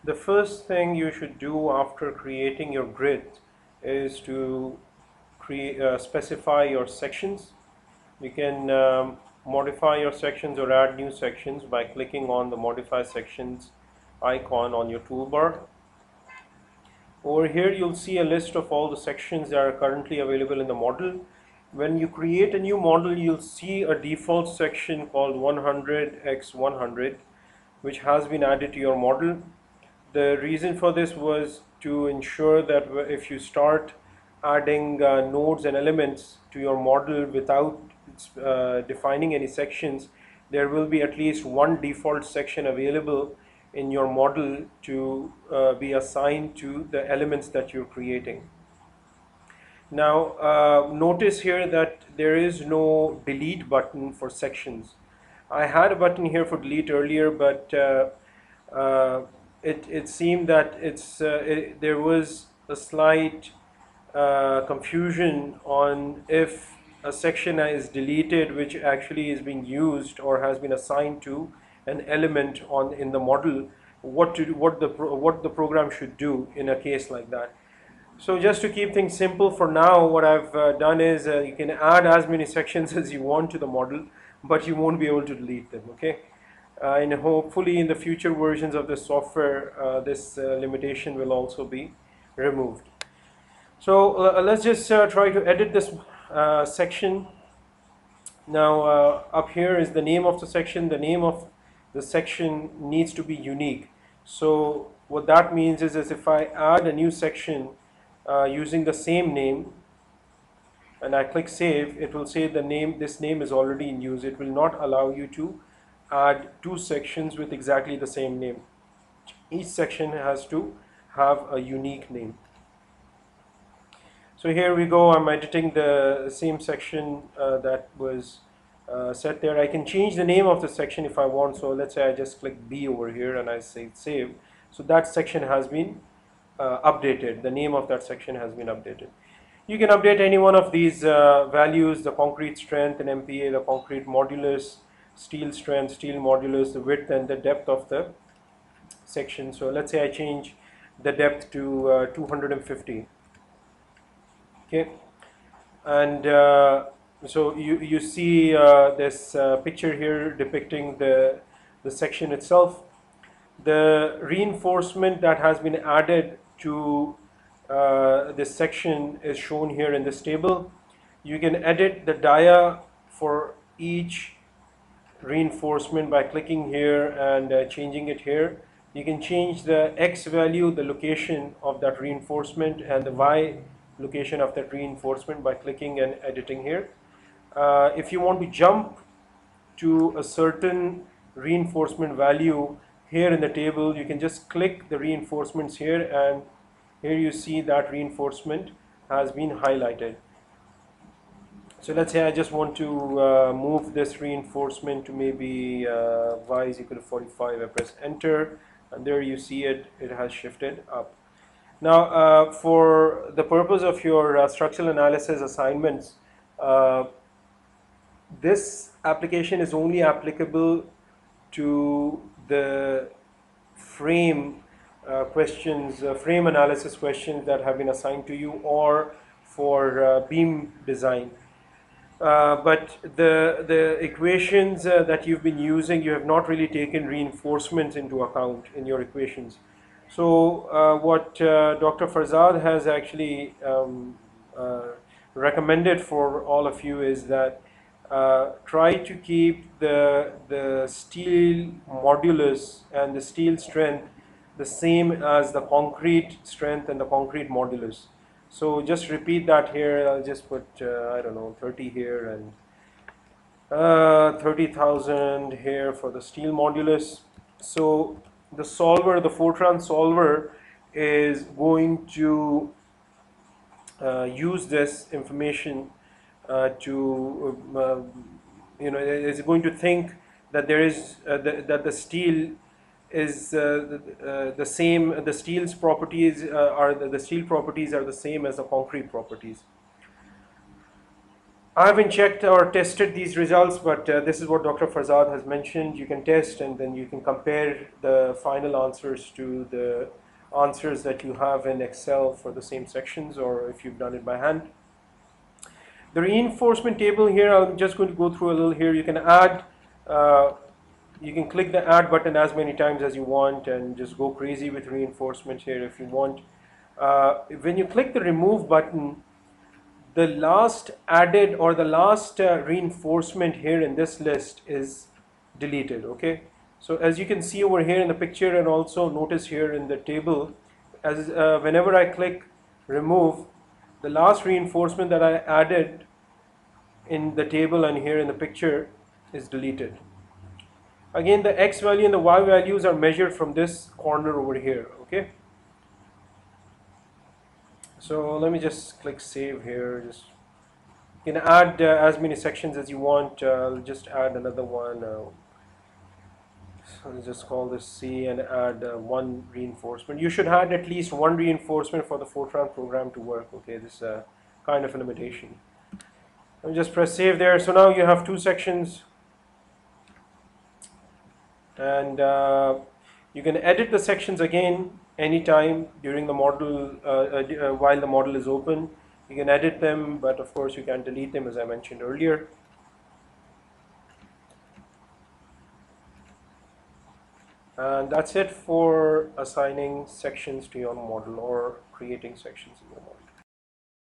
The first thing you should do after creating your grid is to specify your sections. You can modify your sections or add new sections by clicking on the modify sections icon on your toolbar. Over here you'll see a list of all the sections that are currently available in the model. When you create a new model, you'll see a default section called 100x100, which has been added to your model. The reason for this was to ensure that if you start adding nodes and elements to your model without defining any sections, there will be at least one default section available in your model to be assigned to the elements that you're creating. Now notice here that there is no delete button for sections. I had a button here for delete earlier, but it seemed that there was a slight confusion on if a section is deleted which actually is being used or has been assigned to an element in the model, what the program should do in a case like that. So just to keep things simple for now, what I've done is you can add as many sections as you want to the model, but you won't be able to delete them, okay? And hopefully in the future versions of the software, this limitation will also be removed. So let's just try to edit this section. Now up here is the name of the section. The name of the section needs to be unique. So what that means is if I add a new section using the same name and I click save, it will say this name is already in use. It will not allow you to add two sections with exactly the same name. Each section has to have a unique name. So here we go, I'm editing the same section that was set there. I can change the name of the section if I want. So let's say I just click B over here and I say save. So that section has been updated. The name of that section has been updated. You can update any one of these values: the concrete strength in MPa, the concrete modulus, steel strength, steel modulus, the width and the depth of the section. So let's say I change the depth to 250. Okay, and so you see this picture here depicting the section itself. The reinforcement that has been added to this section is shown here in this table. You can edit the dia for each reinforcement by clicking here and changing it here. You can change the X value, the location of that reinforcement, and the Y location of that reinforcement by clicking and editing here. If you want to jump to a certain reinforcement value here in the table, you can just click the reinforcements here, and here you see that reinforcement has been highlighted. So let's say I just want to move this reinforcement to maybe y is equal to 45. I press enter, and there you see it has shifted up. Now for the purpose of your structural analysis assignments, this application is only applicable to the frame questions, frame analysis questions that have been assigned to you, or for beam design. But the equations that you've been using, you have not really taken reinforcements into account in your equations. So what Dr. Farzad has actually recommended for all of you is that try to keep the steel modulus and the steel strength the same as the concrete strength and the concrete modulus. So just repeat that here. I'll just put I don't know, 30 here and 30,000 here for the steel modulus. So the solver, the Fortran solver, is going to use this information to is going to think that there is that the steel is the same. The steel's properties are the steel properties are the same as the concrete properties. I haven't checked or tested these results, but this is what Dr. Farzad has mentioned. You can test and then you can compare the final answers to the answers that you have in Excel for the same sections, or if you've done it by hand. The reinforcement table here, I'm just going to go through a little here. You can add, you can click the add button as many times as you want and just go crazy with reinforcement here if you want. When you click the remove button, the last added or the last reinforcement here in this list is deleted. Okay, so as you can see over here in the picture, and also notice here in the table, as whenever I click remove, the last reinforcement that I added in the table and here in the picture is deleted. Again, the x value and the y values are measured from this corner over here. Okay, so let me just click save here. Just you can add as many sections as you want. I'll just add another one. So let's just call this C and add one reinforcement. You should add at least one reinforcement for the Fortran program to work. Okay, this is kind of a limitation. Let me just press save there. So now you have two sections, and you can edit the sections again anytime during the model while the model is open. You can edit them, but of course you can delete them, as I mentioned earlier. And that's it for assigning sections to your model or creating sections in your model.